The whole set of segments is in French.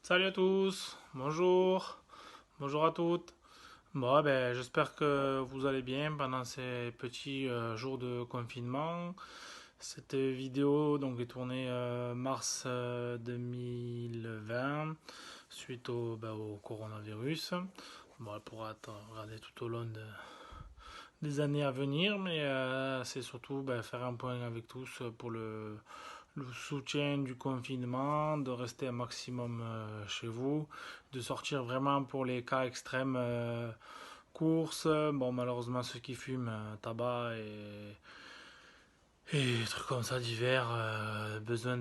Salut à tous, bonjour à toutes. Bon, j'espère que vous allez bien pendant ces petits jours de confinement. Cette vidéo donc est tournée mars 2020 suite au coronavirus. Bon, elle pourra être regardée tout au long des années à venir, mais c'est surtout faire un point avec tous pour le soutien du confinement, de rester un maximum chez vous, de sortir vraiment pour les cas extrêmes, courses, bon malheureusement ceux qui fument, tabac et trucs comme ça divers, besoin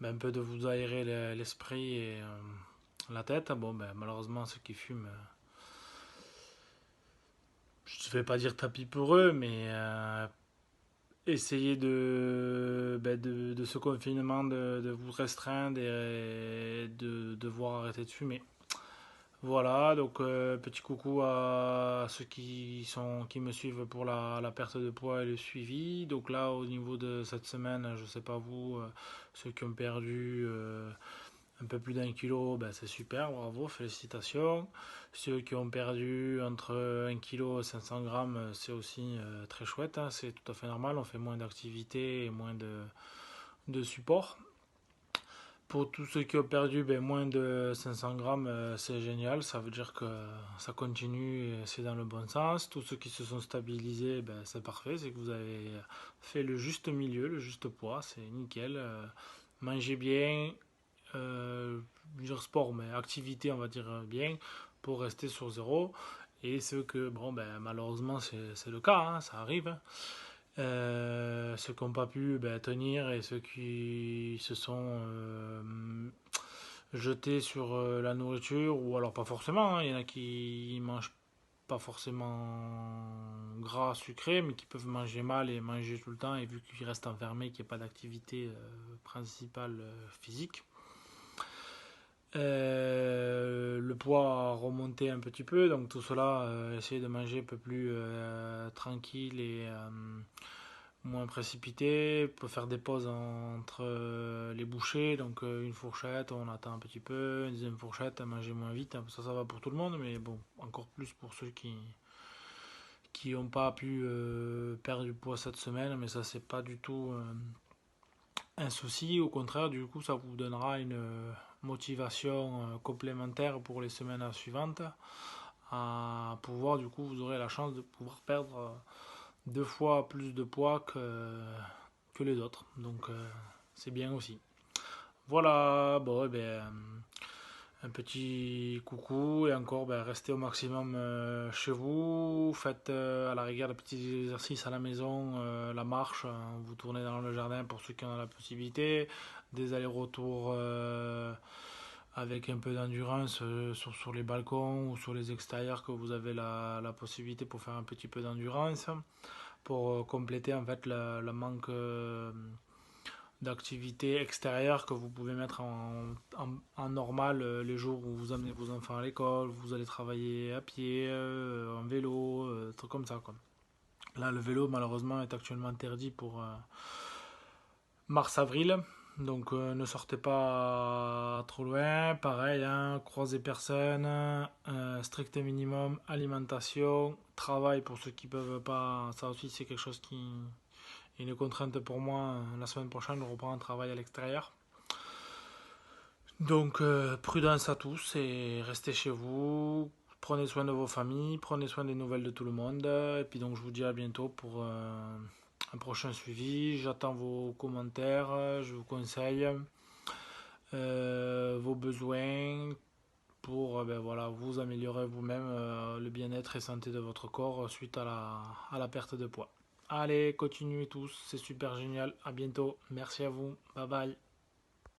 un peu de vous aérer l'esprit et la tête. Bon malheureusement ceux qui fument, je ne vais pas dire tapis pour eux, mais essayez de ce confinement de vous restreindre et de devoir arrêter de fumer. Voilà, donc petit coucou à ceux qui me suivent pour la perte de poids et le suivi. Donc là, au niveau de cette semaine, je sais pas vous, ceux qui ont perdu un peu plus d'1 kilo, c'est super, bravo, félicitations. Ceux qui ont perdu entre 1 kilo et 500 grammes, c'est aussi très chouette, hein, c'est tout à fait normal, on fait moins d'activité et moins de support. Pour tous ceux qui ont perdu moins de 500 grammes, c'est génial, ça veut dire que ça continue et c'est dans le bon sens. Tous ceux qui se sont stabilisés, c'est parfait, c'est que vous avez fait le juste milieu, le juste poids, c'est nickel. Mangez bien, dire sport, mais activité, on va dire bien, pour rester sur zéro. Et ceux que, bon, malheureusement, c'est le cas, hein, ça arrive, hein. Ceux qui n'ont pas pu tenir et ceux qui se sont jetés sur la nourriture, ou alors pas forcément, hein. Il y en a qui mangent pas forcément gras, sucré, mais qui peuvent manger mal et manger tout le temps, et vu qu'ils restent enfermés, qu'il n'y a pas d'activité principale physique. Le poids a remonté un petit peu, donc tout cela, essayer de manger un peu plus tranquille et moins précipité. On peut faire des pauses entre les bouchées, donc une fourchette, on attend un petit peu, une deuxième fourchette, à manger moins vite. Ça va pour tout le monde, mais bon, encore plus pour ceux qui n'ont pas pu perdre du poids cette semaine, mais ça, c'est pas du tout un souci. Au contraire, du coup, ça vous donnera une motivation complémentaire pour les semaines suivantes. À pouvoir, du coup, vous aurez la chance de pouvoir perdre 2 fois plus de poids que les autres. Donc, c'est bien aussi. Voilà, bon, un petit coucou et encore, restez au maximum chez vous. Faites à la rigueur des petits exercices à la maison, la marche, vous tournez dans le jardin pour ceux qui en ont la possibilité, des allers-retours avec un peu d'endurance sur les balcons ou sur les extérieurs que vous avez la possibilité pour faire un petit peu d'endurance, pour compléter en fait le manque d'activités extérieures que vous pouvez mettre en normal les jours où vous amenez vos enfants à l'école, vous allez travailler à pied, en vélo, trucs comme ça, quoi. Là, le vélo, malheureusement, est actuellement interdit pour mars-avril. Donc ne sortez pas trop loin. Pareil, hein, croisez personne, strict minimum, alimentation, travail pour ceux qui peuvent pas. Ça aussi, c'est quelque chose qui est une contrainte pour moi. La semaine prochaine, je reprends un travail à l'extérieur. Donc prudence à tous et restez chez vous. Prenez soin de vos familles, prenez soin des nouvelles de tout le monde. Et puis donc je vous dis à bientôt pour un prochain suivi. J'attends vos commentaires, je vous conseille vos besoins pour voilà, vous améliorer vous-même le bien-être et santé de votre corps suite à la perte de poids. Allez, continuez tous, c'est super génial. À bientôt. Merci à vous. Bye bye.